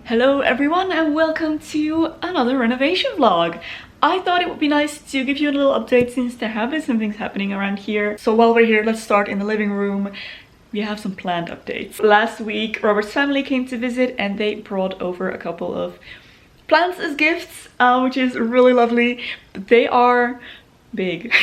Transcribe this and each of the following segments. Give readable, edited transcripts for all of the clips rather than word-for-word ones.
Hello everyone and welcome to another renovation vlog. I thought it would be nice to give you a little update since there have been some things happening around here. So while we're here, let's start in the living room. We have some planned updates. Last week, Robert's family came to visit and they brought over a couple of plants as gifts, which is really lovely. They are big.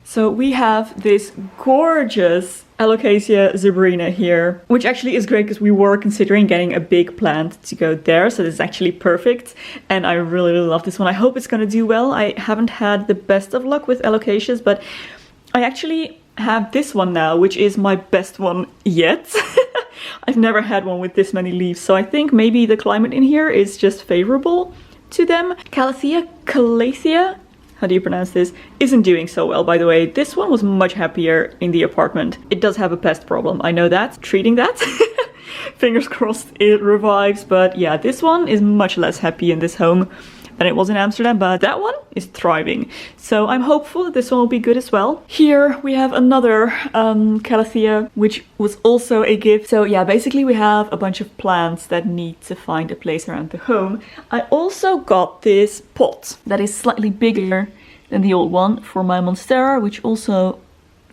So we have this gorgeous Alocasia zebrina here, which actually is great because we were considering getting a big plant to go there, so this is actually perfect and I really love this one. I hope it's gonna do well. I haven't had the best of luck with Alocasias, but I actually have this one now, which is my best one yet. I've never had one with this many leaves, so I think maybe the climate in here is just favorable to them. Calathea, how do you pronounce this, isn't doing so well, by the way. This one was much happier in the apartment. It does have a pest problem, I know that. Treating that. Fingers crossed it revives, but yeah, this one is much less happy in this home than it was in Amsterdam, but that one is thriving. So I'm hopeful that this one will be good as well. Here we have another Calathea, which was also a gift. So yeah, basically we have a bunch of plants that need to find a place around the home. I also got this pot that is slightly bigger than the old one for my Monstera, which also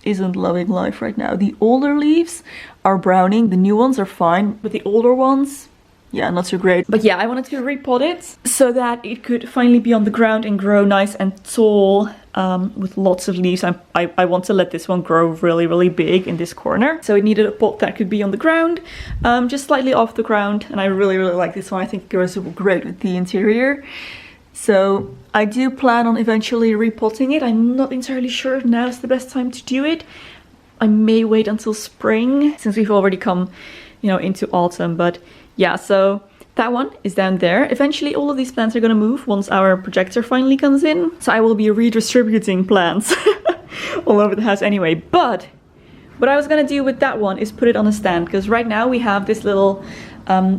isn't loving life right now. The older leaves are browning, the new ones are fine, but the older ones, yeah, not so great. But yeah, I wanted to repot it so that it could finally be on the ground and grow nice and tall with lots of leaves. I want to let this one grow really big in this corner. So it needed a pot that could be on the ground, just slightly off the ground. And I really like this one. I think it goes great with the interior. So I do plan on eventually repotting it. I'm not entirely sure if now is the best time to do it. I may wait until spring since we've already come, you know, into autumn, but yeah, so that one is down there. Eventually all of these plants are gonna move once our projector finally comes in. So I will be redistributing plants all over the house anyway. But what I was gonna do with that one is put it on a stand, because right now we have this little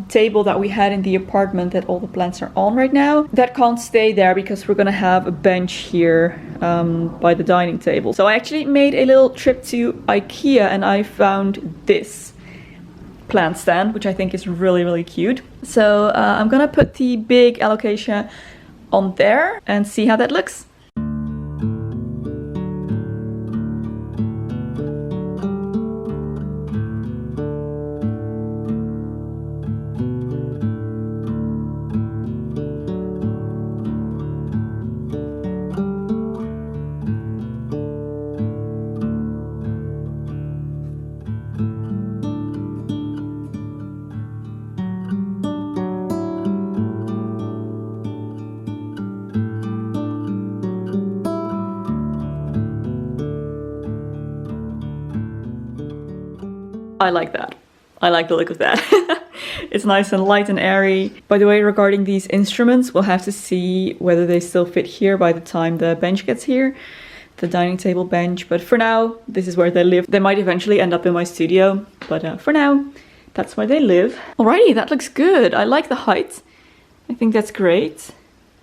table that we had in the apartment that all the plants are on right now. That can't stay there because we're gonna have a bench here by the dining table. So I actually made a little trip to IKEA and I found this plant stand, which I think is really cute. So I'm gonna put the big Alocasia on there and see how that looks. I like that. I like the look of that. It's nice and light and airy. By the way, regarding these instruments, we'll have to see whether they still fit here by the time the bench gets here. The dining table bench. But for now, this is where they live. They might eventually end up in my studio. But for now, that's where they live. Alrighty, that looks good. I like the height. I think that's great.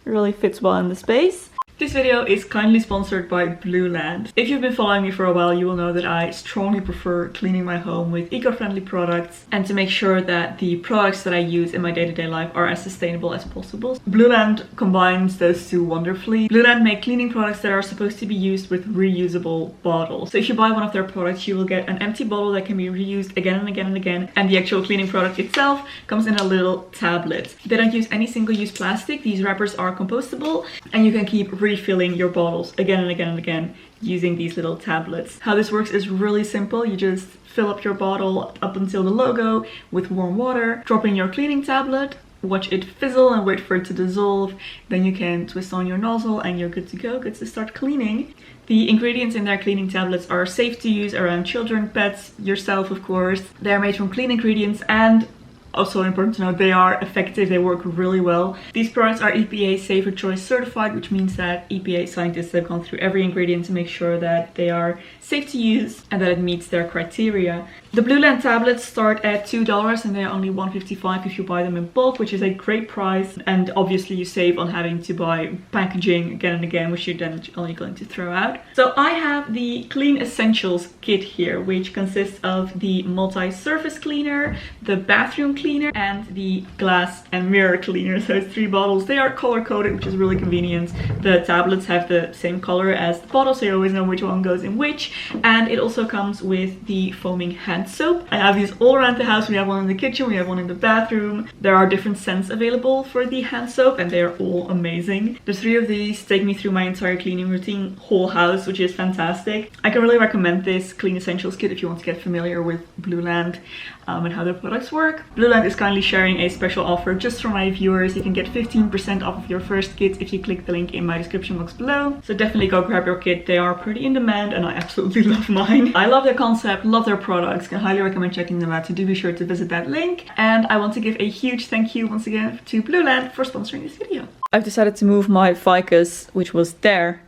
It really fits well in the space. This video is kindly sponsored by Blueland. If you've been following me for a while, you will know that I strongly prefer cleaning my home with eco-friendly products and to make sure that the products that I use in my day-to-day life are as sustainable as possible. Blueland combines those two wonderfully. Blueland make cleaning products that are supposed to be used with reusable bottles. So if you buy one of their products, you will get an empty bottle that can be reused again and again and again. And the actual cleaning product itself comes in a little tablet. They don't use any single-use plastic. These wrappers are compostable and you can keep refilling your bottles again and again and again using these little tablets. How this works is really simple. You just fill up your bottle up until the logo with warm water, drop in your cleaning tablet, watch it fizzle and wait for it to dissolve. Then you can twist on your nozzle and you're good to go, good to start cleaning. The ingredients in their cleaning tablets are safe to use around children, pets, yourself of course. They're made from clean ingredients and also important to note, they are effective, they work really well. These products are EPA Safer Choice certified, which means that EPA scientists have gone through every ingredient to make sure that they are safe to use and that it meets their criteria. The Blueland tablets start at $2 and they're only $1.55 if you buy them in bulk, which is a great price. And obviously you save on having to buy packaging again and again, which you're then only going to throw out. So I have the Clean Essentials kit here, which consists of the multi-surface cleaner, the bathroom cleaner and the glass and mirror cleaner. So it's 3 bottles. They are color coded, which is really convenient. The tablets have the same color as the bottle, so you always know which one goes in which. And it also comes with the foaming hand soap. I have these all around the house. We have one in the kitchen, we have one in the bathroom. There are different scents available for the hand soap and they are all amazing. The 3 of these take me through my entire cleaning routine, whole house, which is fantastic. I can really recommend this Clean Essentials kit if you want to get familiar with Blueland and how their products work. Blueland is kindly sharing a special offer just for my viewers. You can get 15% off of your first kit if you click the link in my description box below. So definitely go grab your kit. They are pretty in demand and I absolutely love mine. I love their concept, love their products, can highly recommend checking them out, so do be sure to visit that link. And I want to give a huge thank you once again to Blueland for sponsoring this video. I've decided to move my ficus, which was there,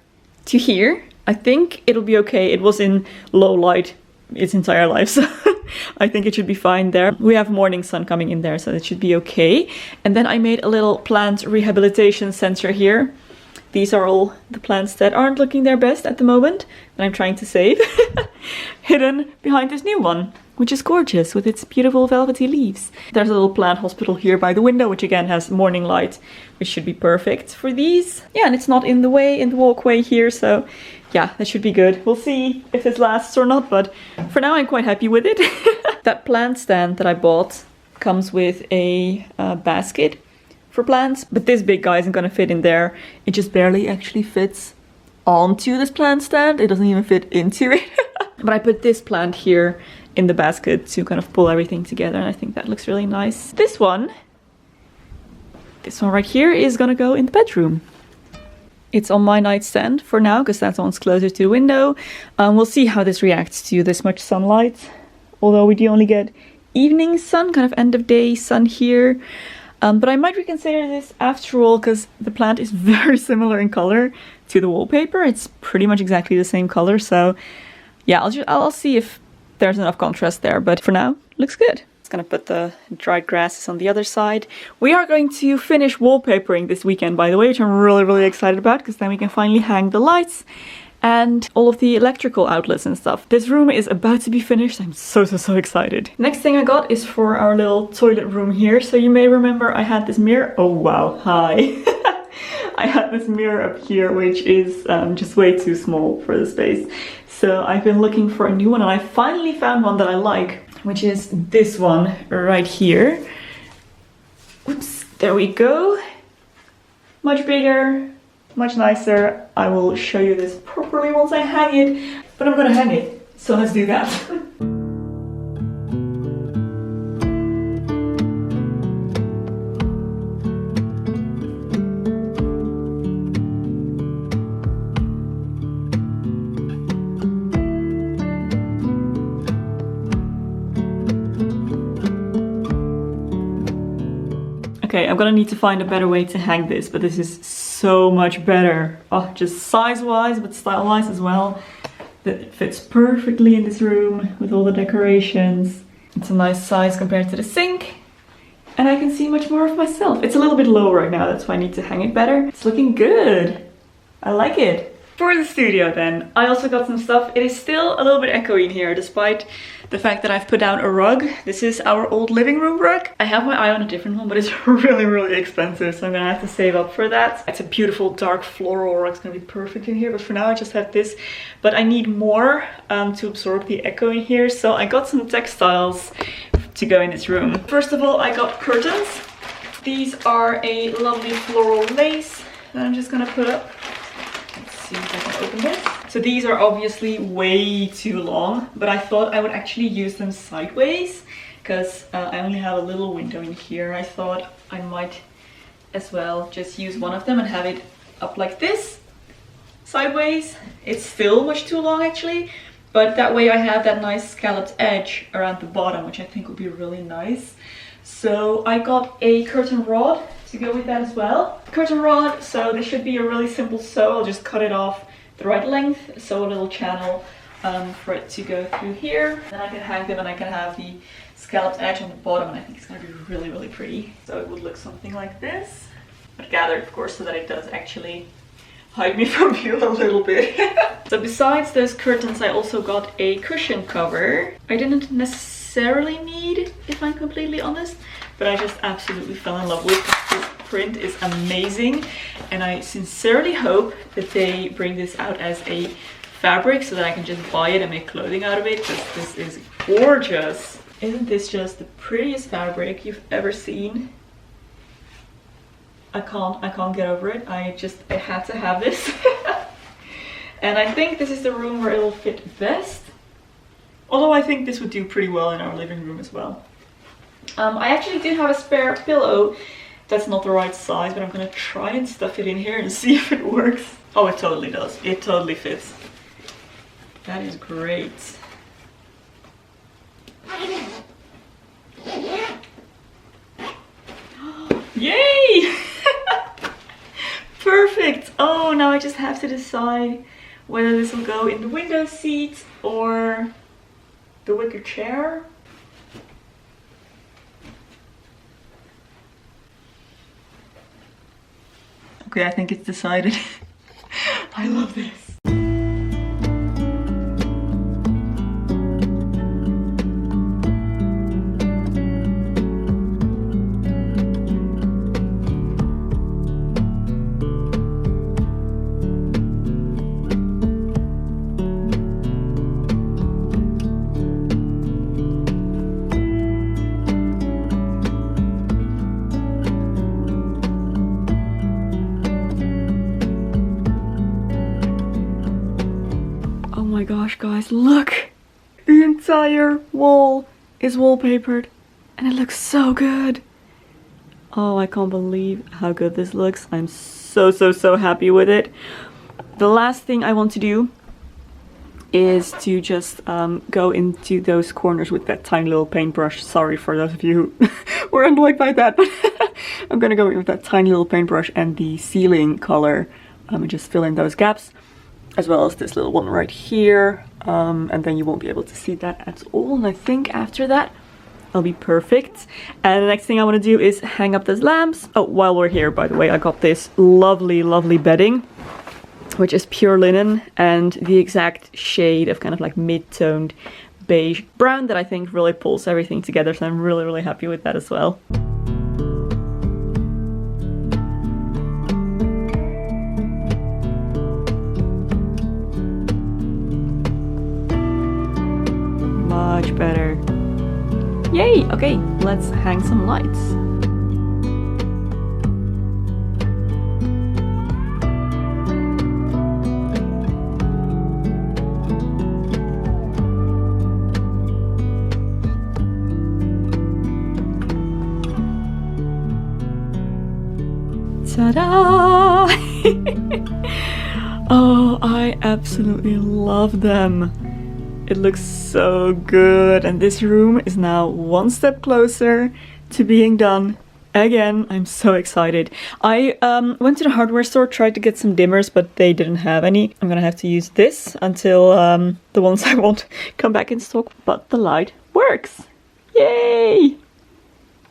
to here. I think it'll be okay. It was in low light its entire life, so I think it should be fine there. We have morning sun coming in there, so it should be okay. And then I made a little plant rehabilitation sensor here. These are all the plants that aren't looking their best at the moment, that I'm trying to save, hidden behind this new one, which is gorgeous with its beautiful velvety leaves. There's a little plant hospital here by the window, which again has morning light, which should be perfect for these. Yeah, and it's not in the way, in the walkway here, so yeah, that should be good. We'll see if this lasts or not, but for now I'm quite happy with it. That plant stand that I bought comes with a basket for plants, but this big guy isn't gonna fit in there. It just barely actually fits onto this plant stand. It doesn't even fit into it. But I put this plant here in the basket to kind of pull everything together, and I think that looks really nice. This one right here is gonna go in the bedroom. It's on my nightstand for now because that one's closer to the window. We'll see how this reacts to this much sunlight, although we do only get evening sun, kind of end of day sun here. But I might reconsider this after all because the plant is very similar in color to the wallpaper. It's pretty much exactly the same color, so yeah, I'll see if there's enough contrast there, but for now, looks good. Just gonna put the dried grasses on the other side. We are going to finish wallpapering this weekend, by the way, which I'm really excited about, because then we can finally hang the lights and all of the electrical outlets and stuff. This room is about to be finished. I'm so excited. Next thing I got is for our little toilet room here. So you may remember I had this mirror. Oh wow, hi. I had this mirror up here, which is just way too small for the space. So I've been looking for a new one and I finally found one that I like, which is this one right here. Oops, there we go. Much bigger, much nicer. I will show you this properly once I hang it, but I'm gonna hang it, so let's do that. Okay, I'm gonna need to find a better way to hang this, but this is so much better. Oh, just size-wise, but style-wise as well. That it fits perfectly in this room with all the decorations. It's a nice size compared to the sink. And I can see much more of myself. It's a little bit low right now, that's why I need to hang it better. It's looking good. I like it. For the studio then, I also got some stuff. It is still a little bit echoey in here, despite the fact that I've put down a rug. This is our old living room rug. I have my eye on a different one, but it's really expensive, so I'm gonna have to save up for that. It's a beautiful dark floral rug. It's gonna be perfect in here, but for now I just have this. But I need more to absorb the echo in here, so I got some textiles to go in this room. First of all, I got curtains. These are a lovely floral lace that I'm just gonna put up. See if I can open this. So these are obviously way too long, but I thought I would actually use them sideways because I only have a little window in here. I thought I might as well just use one of them and have it up like this, sideways. It's still much too long actually, but that way I have that nice scalloped edge around the bottom, which I think would be really nice. So I got a curtain rod to go with that as well. Curtain rod, so this should be a really simple sew. I'll just cut it off the right length, sew a little channel for it to go through here. Then I can hang them and I can have the scalloped edge on the bottom, and I think it's gonna be really pretty. So it would look something like this, but gathered of course so that it does actually hide me from you a little bit. So besides those curtains, I also got a cushion cover. I didn't necessarily need, if I'm completely honest, but I just absolutely fell in love with this print. Is amazing, and I sincerely hope that they bring this out as a fabric so that I can just buy it and make clothing out of it, because this is gorgeous. Isn't this just the prettiest fabric you've ever seen? I can't get over it. I had to have this. And I think this is the room where it'll fit best. Although I think this would do pretty well in our living room as well. I actually did have a spare pillow. That's not the right size, but I'm gonna try and stuff it in here and see if it works. Oh, it totally does. It totally fits. That is great. Yay! Perfect! Oh, now I just have to decide whether this will go in the window seat or the wicker chair. Okay, I think it's decided. I love this. Oh my gosh, guys, look! The entire wall is wallpapered and it looks so good. Oh, I can't believe how good this looks. I'm so happy with it. The last thing I want to do is to just go into those corners with that tiny little paintbrush. Sorry for those of you who were annoyed by that, but I'm gonna go in with that tiny little paintbrush and the ceiling color and just fill in those gaps, as well as this little one right here, and then you won't be able to see that at all. And I think after that I'll be perfect. And the next thing I want to do is hang up those lamps. Oh, while we're here, by the way, I got this lovely bedding, which is pure linen and the exact shade of kind of like mid-toned beige brown that I think really pulls everything together. So I'm really happy with that as well. Much better. Yay! Okay, let's hang some lights. Ta-da! Oh, I absolutely love them. It looks so good, and this room is now one step closer to being done again. I'm so excited. I went to the hardware store, tried to get some dimmers, but they didn't have any. I'm gonna have to use this until the ones I want come back in stock, but the light works. Yay!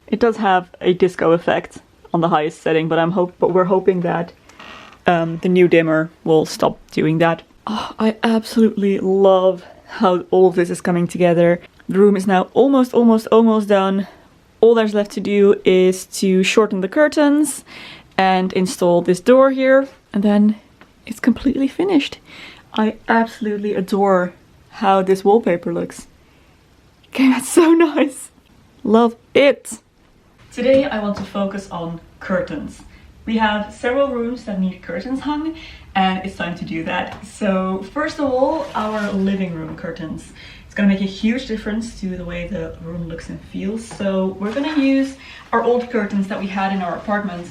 It does have a disco effect on the highest setting, but we're hoping that the new dimmer will stop doing that. Oh, I absolutely love how all of this is coming together. The room is now almost done. All there's left to do is to shorten the curtains and install this door here, and then it's completely finished. I absolutely adore how this wallpaper looks. Okay, that's so nice. Love it. Today I want to focus on curtains. We have several rooms that need curtains hung, and it's time to do that. So first of all, our living room curtains. It's gonna make a huge difference to the way the room looks and feels. So we're gonna use our old curtains that we had in our apartment,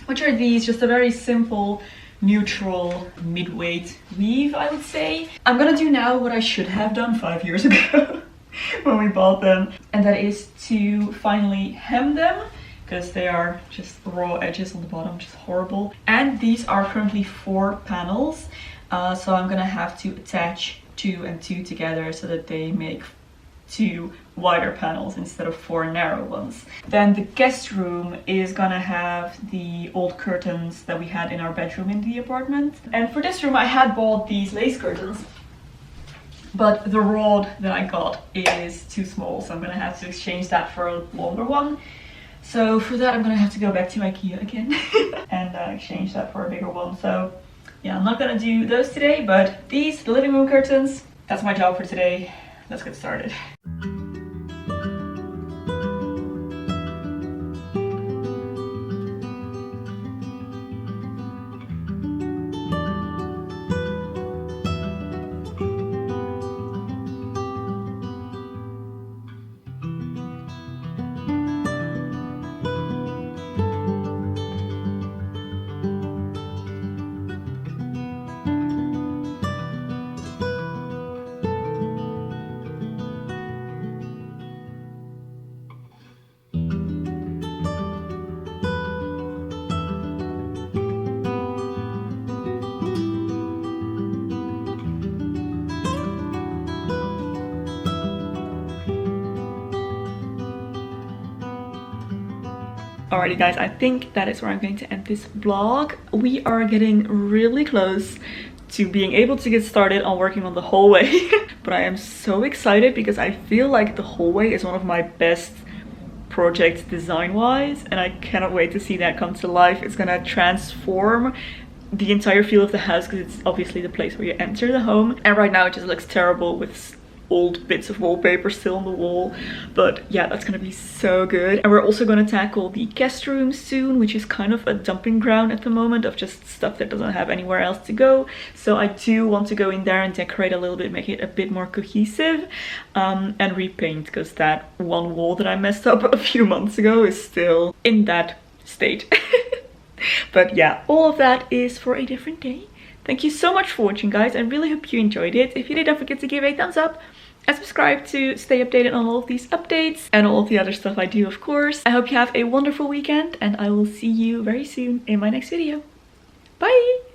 which are these, just a very simple, neutral, mid-weight weave, I would say. I'm gonna do now what I should have done 5 years ago when we bought them, and that is to finally hem them, because they are just raw edges on the bottom, which is horrible. And these are currently 4 panels, so I'm gonna have to attach 2 and 2 together so that they make 2 wider panels instead of 4 narrow ones. Then the guest room is gonna have the old curtains that we had in our bedroom in the apartment. And for this room I had bought these lace curtains, but the rod that I got is too small, so I'm gonna have to exchange that for a longer one. So for that I'm gonna have to go back to IKEA again and exchange that for a bigger one. So yeah, I'm not gonna do those today, but these, the living room curtains, that's my job for today. Let's get started. Alrighty guys, I think that is where I'm going to end this vlog. We are getting really close to being able to get started on working on the hallway. But I am so excited because I feel like the hallway is one of my best projects design-wise, and I cannot wait to see that come to life. It's gonna transform the entire feel of the house because it's obviously the place where you enter the home. And right now it just looks terrible with old bits of wallpaper still on the wall, but yeah, that's gonna be so good. And we're also gonna tackle the guest room soon, which is kind of a dumping ground at the moment of just stuff that doesn't have anywhere else to go. So I do want to go in there and decorate a little bit, make it a bit more cohesive, and repaint, because that one wall that I messed up a few months ago is still in that state. But yeah, all of that is for a different day. Thank you so much for watching, guys. I really hope you enjoyed it. If you did, don't forget to give a thumbs up and subscribe to stay updated on all of these updates and all of the other stuff I do, of course. I hope you have a wonderful weekend, and I will see you very soon in my next video. Bye!